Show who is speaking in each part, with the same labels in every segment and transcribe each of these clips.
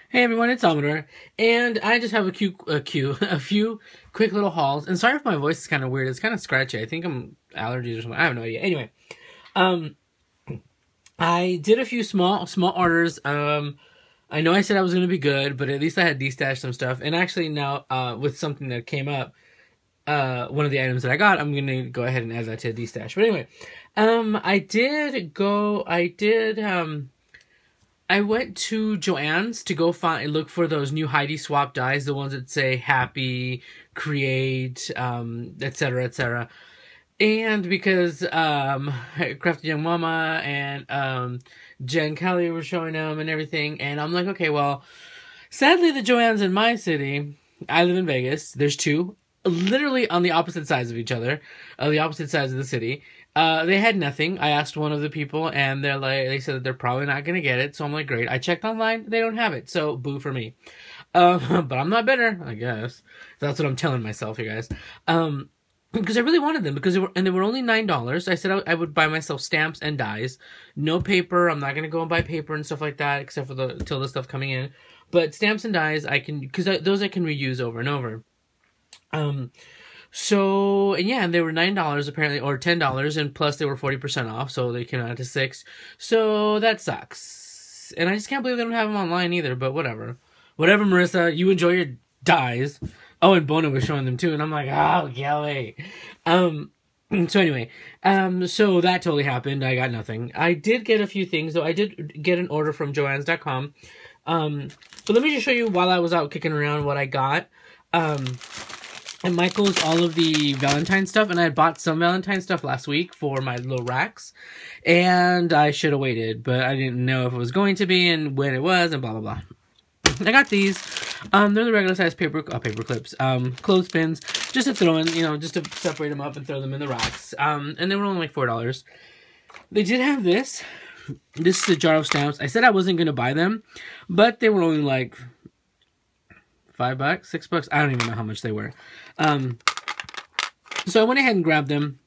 Speaker 1: Hey everyone, it's Amador, and I just have a few quick little hauls. And sorry if my voice is kind of weird; it's kind of scratchy. I think I'm allergies or something. I have no idea. Anyway, um, I did a few small orders. I know I said I was gonna be good, but at least I had destashed some stuff. And actually now, with something that came up, one of the items that I got, I'm gonna go ahead and add that to the destash. But anyway, I went to Joann's to go look for those new Heidi Swap dies, the ones that say happy, create, etc., etc. And because Crafty Young Mama and Jen Kelly were showing them and everything, and I'm like, okay, well, sadly the Joann's in my city, I live in Vegas. There's two, literally on the opposite sides of each other, the opposite sides of the city. They had nothing. I asked one of the people, and they said that they're probably not gonna get it. So I'm like, great. I checked online, they don't have it. So boo for me. But I'm not bitter, I guess. That's what I'm telling myself, you guys. Because I really wanted them because they were only $9. I said I would buy myself stamps and dies, no paper. I'm not gonna go and buy paper and stuff like that, except for the Tilda stuff coming in. But stamps and dies, I can those I can reuse over and over. So, and yeah, they were $9 apparently, or $10, and plus they were 40% off, so they came out to $6. So that sucks. And I just can't believe they don't have them online either, but whatever. Whatever, Marissa, you enjoy your dies. Oh, and Bono was showing them too, and I'm like, oh, Kelly. So anyway, so that totally happened. I got nothing. I did get a few things, though. I did get an order from Joann's.com. But let me just show you while I was out kicking around what I got. And Michael's all of the Valentine stuff, and I had bought some Valentine stuff last week for my little racks, and I should have waited, but I didn't know if it was going to be and when it was, and blah blah blah. I got these. They're the regular size paper clips, clothespins, just to throw in, just to separate them up and throw them in the racks. And they were only like $4. They did have this. This is a jar of stamps. I said I wasn't gonna buy them, but they were only like $5, $6. I don't even know how much they were. So I went ahead and grabbed them.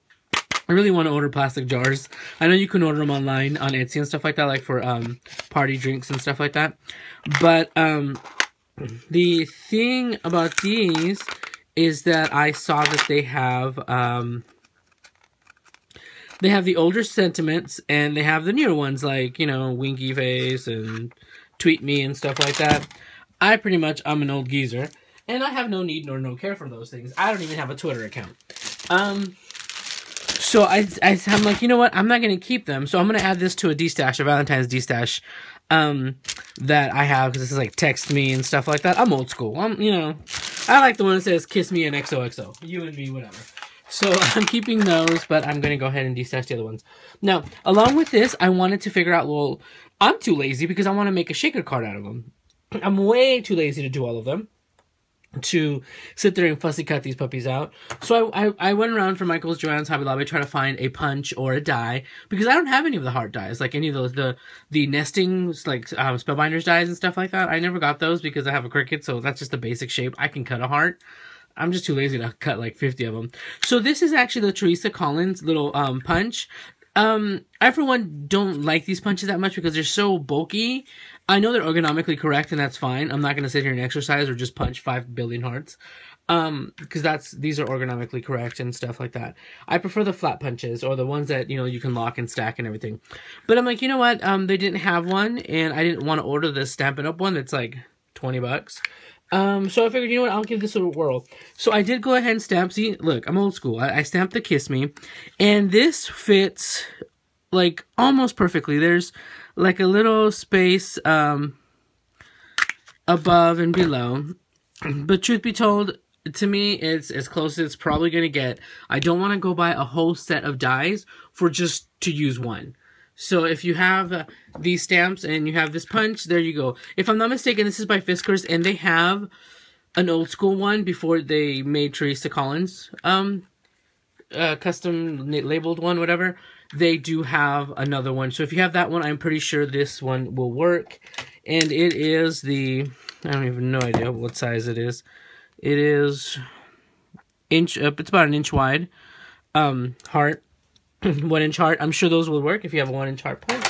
Speaker 1: I really want to order plastic jars. I know you can order them online on Etsy and stuff like that, like for party drinks and stuff like that. But the thing about these is that I saw that they have the older sentiments and they have the newer ones, like, Winky Face and Tweet Me and stuff like that. I'm an old geezer, and I have no need nor no care for those things. I don't even have a Twitter account. So I'm like, you know what? I'm not going to keep them, so I'm going to add this to a Valentine's destash, that I have, because this is like text me and stuff like that. I'm old school. I like the one that says kiss me and XOXO. You and me, whatever. So I'm keeping those, but I'm going to go ahead and destash the other ones. Now, along with this, I wanted to figure out, well, I'm too lazy because I want to make a shaker card out of them. I'm way too lazy to do all of them, to sit there and fussy cut these puppies out. So I went around for Michael's, Joann's, Hobby Lobby, trying to find a punch or a die, because I don't have any of the heart dies, like any of those, the nesting, like Spellbinders dies and stuff like that. I never got those because I have a Cricut, so that's just the basic shape. I can cut a heart. I'm just too lazy to cut like 50 of them. So this is actually the Teresa Collins little punch. I, for one, don't like these punches that much because they're so bulky. I know they're ergonomically correct, and that's fine. I'm not going to sit here and exercise or just punch 5 billion hearts. Because these are ergonomically correct and stuff like that. I prefer the flat punches, or the ones that, you can lock and stack and everything. But I'm like, you know what? They didn't have one, and I didn't want to order the Stampin' Up! One that's like $20. So I figured, you know what, I'll give this a whirl. So I did go ahead and stamp. See, look, I'm old school. I stamped the Kiss Me, and this fits like almost perfectly. There's like a little space above and below, but truth be told, to me, it's as close as it's probably going to get. I don't want to go buy a whole set of dies for just to use one. So if you have these stamps and you have this punch, there you go. If I'm not mistaken, this is by Fiskars, and they have an old school one before they made Teresa Collins, custom labeled one, whatever. They do have another one. So if you have that one, I'm pretty sure this one will work. And it is I don't even know idea what size it is. It is it's about an inch wide, heart. 1 inch heart. I'm sure those will work if you have a 1 inch heart punch.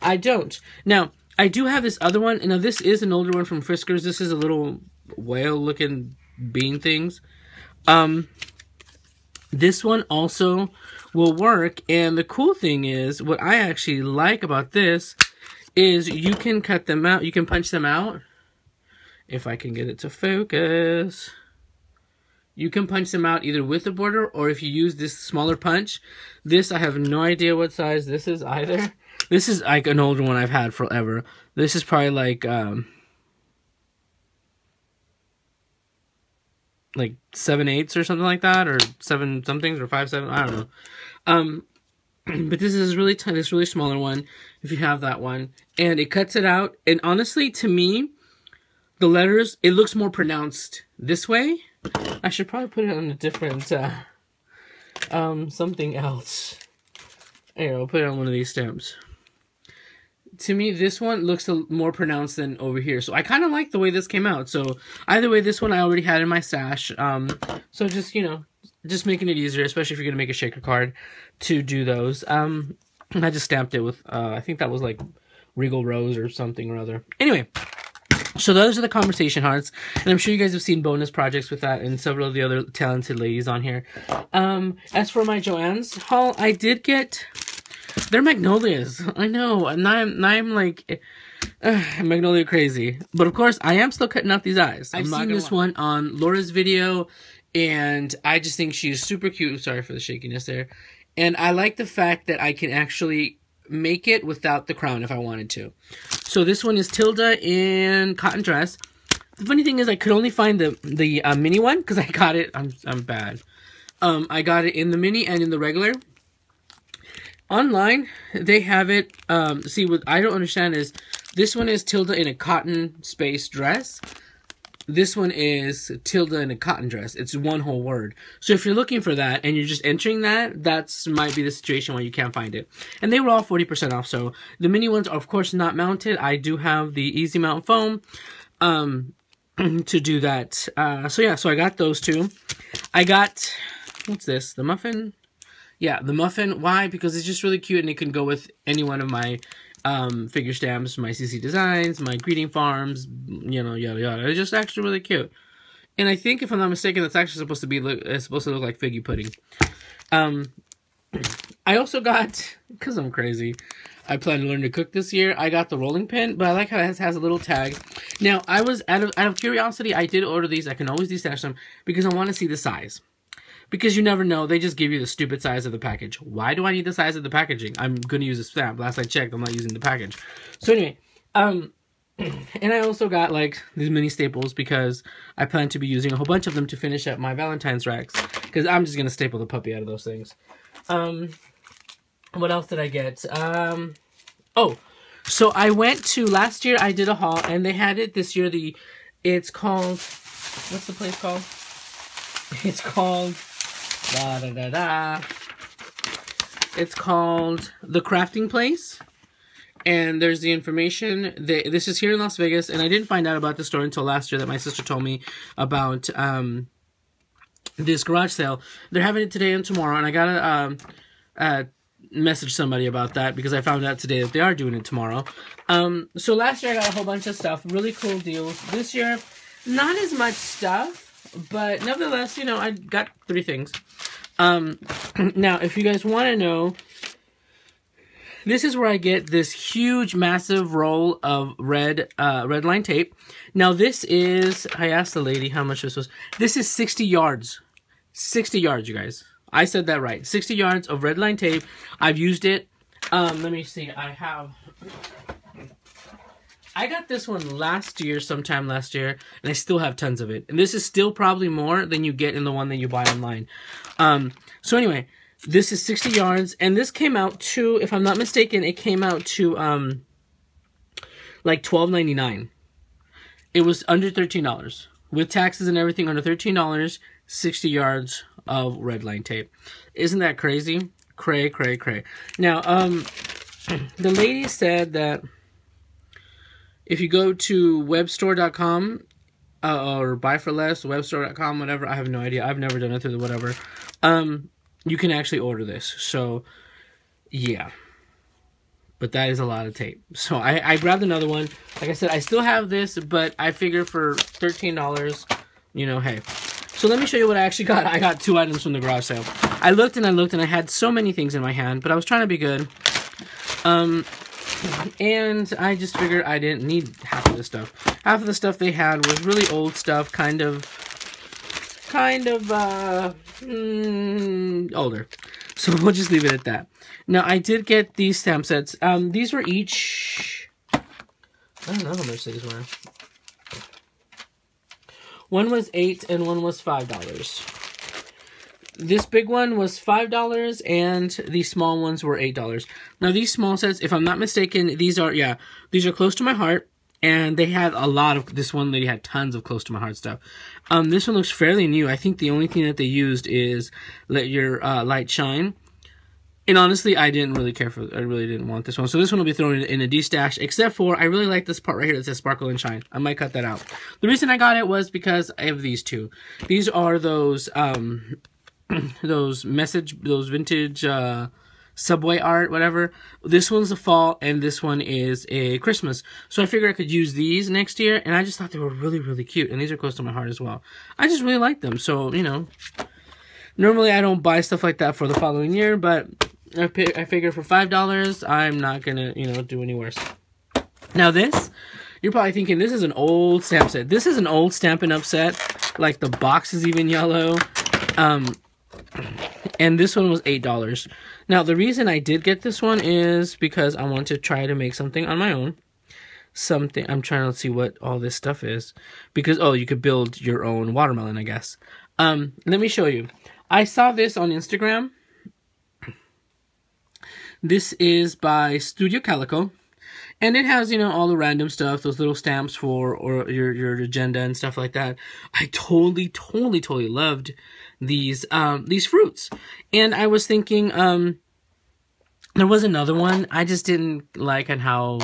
Speaker 1: I don't. Now, I do have this other one. Now, this is an older one from Friskers. This is a little whale-looking bean things. This one also will work. And the cool thing is, what I actually like about this is you can cut them out. You can punch them out. If I can get it to focus. You can punch them out either with the border or if you use this smaller punch. This, I have no idea what size this is either. This is like an older one I've had forever. This is probably like 7/8 or something like that, or 7 somethings, or 5/7. I don't know. But this is really tiny, this really smaller one. If you have that one, and it cuts it out. And honestly, to me, the letters, it looks more pronounced this way. I should probably put it on a different something else. Here, I'll put it on one of these stamps. To me, this one looks more pronounced than over here. So I kind of like the way this came out. So either way, this one I already had in my stash. So just, you know, just making it easier, especially if you're going to make a shaker card to do those. I just stamped it with, I think that was like Regal Rose or something or other. Anyway, so those are the conversation hearts. And I'm sure you guys have seen bonus projects with that and several of the other talented ladies on here. As for my Joann's haul, I did get... They're magnolias. I know. And I'm like magnolia crazy. But of course, I am still cutting out these eyes. I've seen this one on Laura's video, and I just think she's super cute. Sorry for the shakiness there. And I like the fact that I can actually make it without the crown if I wanted to. So this one is Tilda in cotton dress. The funny thing is I could only find the mini one because I got it. I'm bad. I got it in the mini and in the regular. Online, they have it, see, what I don't understand is, this one is Tilda in a cotton space dress. This one is Tilda in a cotton dress. It's one whole word. So if you're looking for that, and you're just entering that, that's might be the situation where you can't find it. And they were all 40% off, so the mini ones are, of course, not mounted. I do have the Easy Mount foam, to do that. So yeah, so I got those two. I got, what's this, the muffin? Yeah, the muffin. Why? Because it's just really cute and it can go with any one of my figure stamps, my CC Designs, my greeting farms, you know, yada yada. It's just actually really cute. And I think, if I'm not mistaken, that's actually supposed to be look like figgy pudding. I also got, because I'm crazy, I plan to learn to cook this year. I got the rolling pin, but I like how it has a little tag. Now, I was out of curiosity, I did order these. I can always destash them because I want to see the size. Because you never know, they just give you the stupid size of the package. Why do I need the size of the packaging? I'm going to use a stamp. Last I checked, I'm not using the package. So anyway, and I also got like these mini staples because I plan to be using a whole bunch of them to finish up my Valentine's racks. Because I'm just going to staple the puppy out of those things. What else did I get? Oh, so I went to, last year I did a haul and they had it this year. It's called, what's the place called? It's called... It's called The Crafting Place, and there's the information. This is here in Las Vegas, and I didn't find out about the store until last year that my sister told me about this garage sale. They're having it today and tomorrow, and I gotta message somebody about that because I found out today that they are doing it tomorrow. So last year I got a whole bunch of stuff, really cool deals. This year, not as much stuff. But nevertheless, you know, I got 3 things. Now, if you guys want to know, this is where I get this huge, massive roll of red line tape. Now, this is, I asked the lady how much this was. This is 60 yards. 60 yards, you guys. I said that right. 60 yards of red line tape. I've used it. Let me see. I got this one sometime last year, and I still have tons of it. And this is still probably more than you get in the one that you buy online. So anyway, this is 60 yards, and this came out to, if I'm not mistaken, it came out to like $12.99. It was under $13. With taxes and everything, under $13, 60 yards of red line tape. Isn't that crazy? Cray, cray, cray. Now, the lady said that if you go to webstore.com or buy for less, webstore.com, whatever, I have no idea. I've never done it through the whatever. You can actually order this. So, yeah. But that is a lot of tape. So I grabbed another one. Like I said, I still have this, but I figure for $13, you know, hey. So let me show you what I actually got. I got 2 items from the garage sale. I looked and I had so many things in my hand, but I was trying to be good. And I just figured I didn't need half of this stuff. Half of the stuff they had was really old stuff, kind of older. So we'll just leave it at that. Now, I did get these stamp sets. These were each... I don't know how much these were. One was $8 and one was $5. This big one was $5 and the small ones were $8. Now, these small sets, if I'm not mistaken, these are close to my heart. And they had a lot of, this one lady had tons of close to my heart stuff. This one looks fairly new. I think the only thing that they used is Let Your Light Shine. And honestly, I really didn't want this one. So this one will be thrown in a D-stash, except for, I really like this part right here that says Sparkle and Shine. I might cut that out. The reason I got it was because I have these two. These are those, those vintage, Subway art, whatever. This one's a fall, and this one is a Christmas. So I figured I could use these next year, and I just thought they were really, really cute. And these are close to my heart as well. I just really like them. So, you know, normally I don't buy stuff like that for the following year, but I figure for $5, I'm not gonna, you know, do any worse. Now this, you're probably thinking, this is an old stamp set. This is an old Stampin' Up! Set. Like, the box is even yellow. And this one was $8. Now, the reason I did get this one is because I want to try to make something on my own. I'm trying to see what all this stuff is. Because, oh, you could build your own watermelon, I guess. Let me show you. I saw this on Instagram. This is by Studio Calico. And it has, you know, all the random stuff, those little stamps for or your agenda and stuff like that. I totally loved these fruits. And I was thinking, there was another one. I just didn't like on how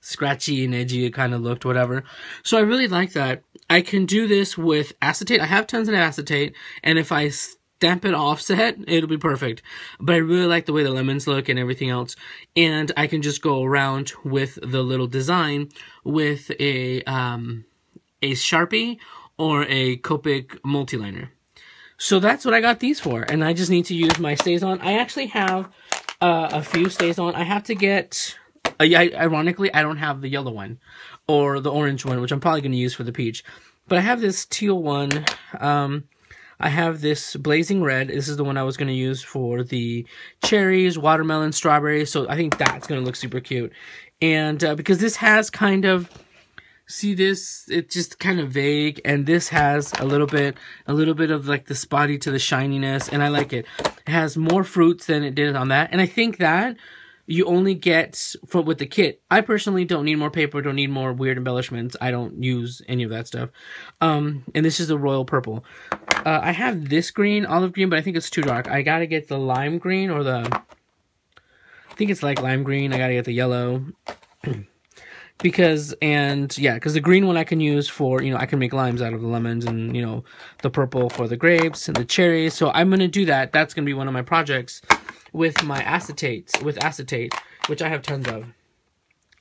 Speaker 1: scratchy and edgy it kind of looked, whatever. So I really like that. I can do this with acetate. I have tons of acetate, and if I stamp it offset, it'll be perfect. But I really like the way the lemons look and everything else. And I can just go around with the little design with a Sharpie or a Copic multiliner. So that's what I got these for. And I just need to use my StazOn. I actually have a few StazOn. I have to get... ironically, I don't have the yellow one or the orange one, which I'm probably going to use for the peach. But I have this teal one. I have this blazing red. This is the one I was going to use for the cherries, watermelon, strawberries. So I think that's going to look super cute. And because this has kind of, see this, it's just kind of vague. And this has a little bit of like the spotty to the shininess. And I like it. It has more fruits than it did on that. And I think that you only get with the kit. I personally don't need more paper, don't need more weird embellishments. I don't use any of that stuff. And this is the royal purple. I have this green, olive green, but I think it's too dark. I gotta get the lime green or I think it's like lime green. I gotta get the yellow. because the green one I can use for, I can make limes out of the lemons, and, the purple for the grapes and the cherries. So I'm gonna do that. That's gonna be one of my projects with my acetate, which I have tons of.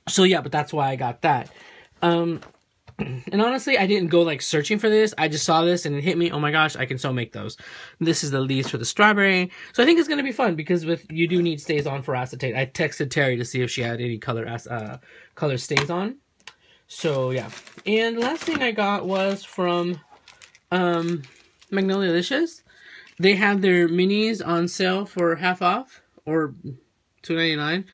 Speaker 1: So yeah, but that's why I got that. And honestly, I didn't go like searching for this. I just saw this and it hit me. Oh my gosh, I can so make those. This is the leaves for the strawberry. So I think it's going to be fun because you do need StazOn for acetate. I texted Terry to see if she had any color StazOn. So yeah. And the last thing I got was from Magnolia Delicious. They have their minis on sale for half off, or $2.99.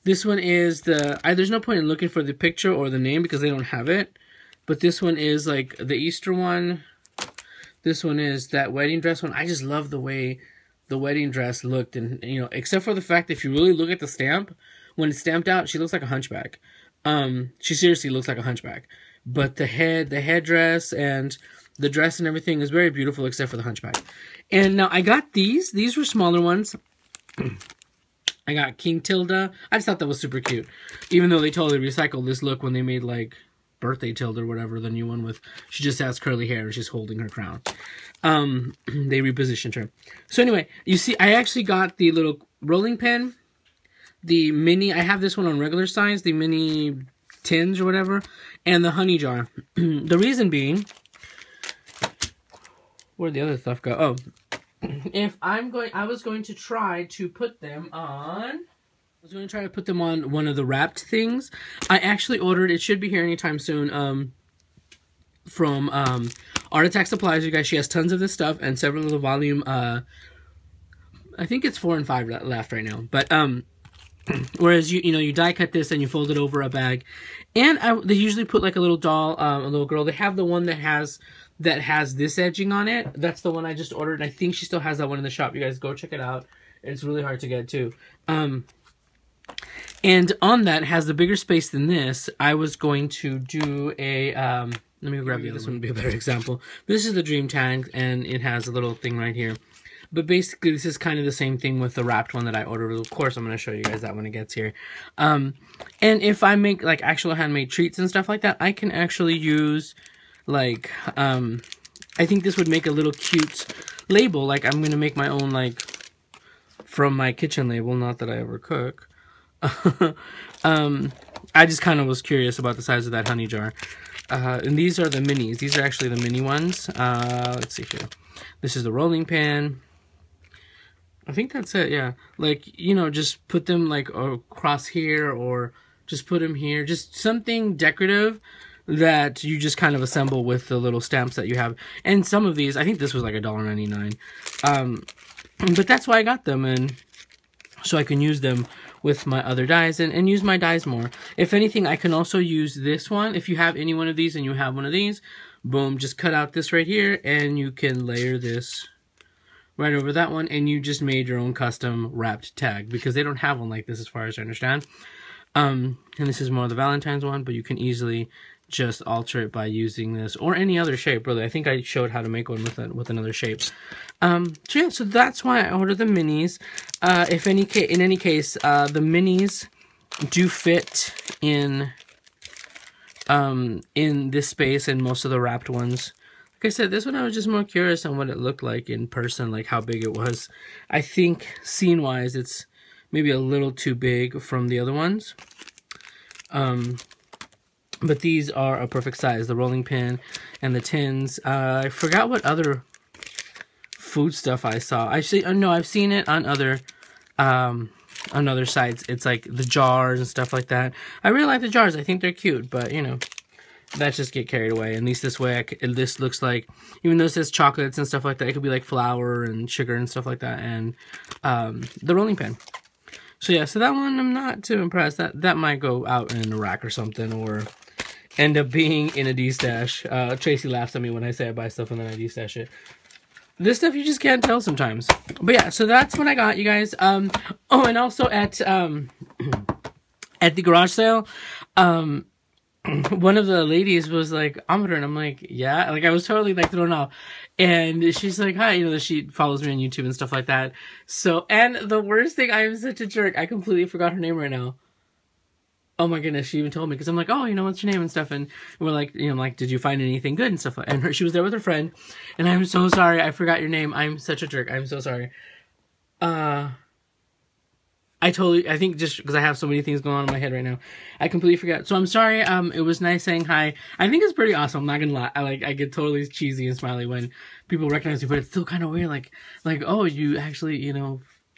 Speaker 1: This one is there's no point in looking for the picture or the name because they don't have it. But this one is like the Easter one. This one is that wedding dress one. I just love the way the wedding dress looked. And, except for the fact that if you really look at the stamp, when it's stamped out, she looks like a hunchback. She seriously looks like a hunchback. But the headdress and the dress and everything is very beautiful except for the hunchback. And now I got these. These were smaller ones. I got King Tilda. I just thought that was super cute. Even though they totally recycled this look when they made like Birthday Tilda or whatever, the new one with, she just has curly hair and she's holding her crown. They repositioned her. So anyway, you see, I actually got the little rolling pin the mini. I have this one on regular size, the mini tins or whatever, and the honey jar. The reason being, where'd the other stuff go? Oh, I was going to try to put them on. I was going to try to put them on one of the wrapped things. I actually ordered, it should be here anytime soon, from Art Attack Supplies, you guys. She has tons of this stuff and several of the volume, I think it's 4 and 5 left right now. But, whereas you die cut this and you fold it over a bag. And they usually put like a little doll, a little girl. They have the one that has this edging on it. That's the one I just ordered. And I think she still has that one in the shop. You guys go check it out. It's really hard to get too. And on that has the bigger space than this. I was going to do a, let me grab the other one. This one would be a better example. This is the Dream Tank, and it has a little thing right here. But basically, this is kind of the same thing with the wrapped one that I ordered. Of course, I'm going to show you guys that when it gets here. And if I make, like, actual handmade treats and stuff like that, I can actually use, like, I think this would make a little cute label. Like, I'm going to make my own, like, from my kitchen label. Not that I ever cook. I just kind of was curious about the size of that honey jar. And these are the minis. These are actually the mini ones. Let's see here. This is the rolling pan. I think that's it, yeah. Like, just put them like across here, or just put them here. Just something decorative that you just kind of assemble with the little stamps that you have. And some of these, I think this was like $1.99. But that's why I got them, and so I can use them with my other dies and use my dies more. If anything, I can also use this one. If you have any one of these and you have one of these, boom, just cut out this right here, and you can layer this right over that one, and you just made your own custom wrapped tag, because they don't have one like this as far as I understand. And this is more of the Valentine's one, but you can easily just alter it by using this or any other shape, really. I think I showed how to make one with another shape. So yeah, so that's why I ordered the minis. In any case, the minis do fit in this space and most of the wrapped ones. Like I said, this one I was just more curious on what it looked like in person, like how big it was. I think scene-wise, it's maybe a little too big from the other ones. But these are a perfect size, the rolling pin and the tins. I forgot what other food stuff I saw. I've seen it on other sites. It's like the jars and stuff like that. I really like the jars. I think they're cute, but that just get carried away. At least this way, this looks like, even though it says chocolates and stuff like that, it could be like flour and sugar and stuff like that. And the rolling pin. So yeah, so that one I'm not too impressed. That might go out in a rack or something, or end up being in a D-stash. Tracy laughs at me when I say I buy stuff and then I D-stash it. This stuff you just can't tell sometimes. But yeah, so that's what I got, you guys. Oh, and also at the garage sale, one of the ladies was like, Amador, and I'm like, yeah. Like, I was totally like thrown off. And she's like, hi, she follows me on YouTube and stuff like that. So, and the worst thing, I am such a jerk. I completely forgot her name right now. Oh my goodness, she even told me, because I'm like, oh, what's your name and stuff, and we're like, I'm like, did you find anything good and stuff, and she was there with her friend, and I'm so sorry, I forgot your name, I'm such a jerk, I'm so sorry. I think just because I have so many things going on in my head right now, I completely forgot, so I'm sorry. It was nice saying hi. I think it's pretty awesome, I'm not gonna lie. I get totally cheesy and smiley when people recognize me, but it's still kind of weird, like, oh, you actually,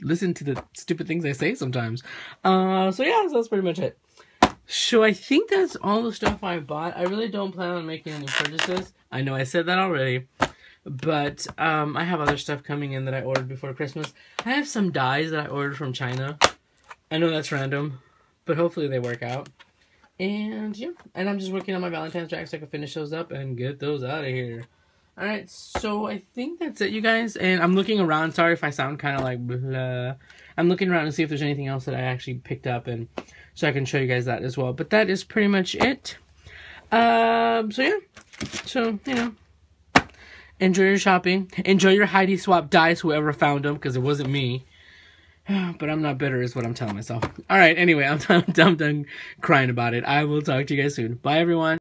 Speaker 1: listen to the stupid things I say sometimes. So yeah, so that's pretty much it. So I think that's all the stuff I bought. I really don't plan on making any purchases. I know I said that already. But I have other stuff coming in that I ordered before Christmas. I have some dies that I ordered from China. I know that's random, but hopefully they work out. And yeah, and I'm just working on my Valentine's jacks so I can finish those up and get those out of here. Alright, so I think that's it, you guys. And I'm looking around. Sorry if I sound kind of like blah. I'm looking around to see if there's anything else that I actually picked up, and so I can show you guys that as well. But that is pretty much it. So yeah. So, enjoy your shopping. Enjoy your Heidi Swap dice, whoever found them, because it wasn't me. But I'm not bitter is what I'm telling myself. Alright, anyway, I'm done crying about it. I will talk to you guys soon. Bye, everyone.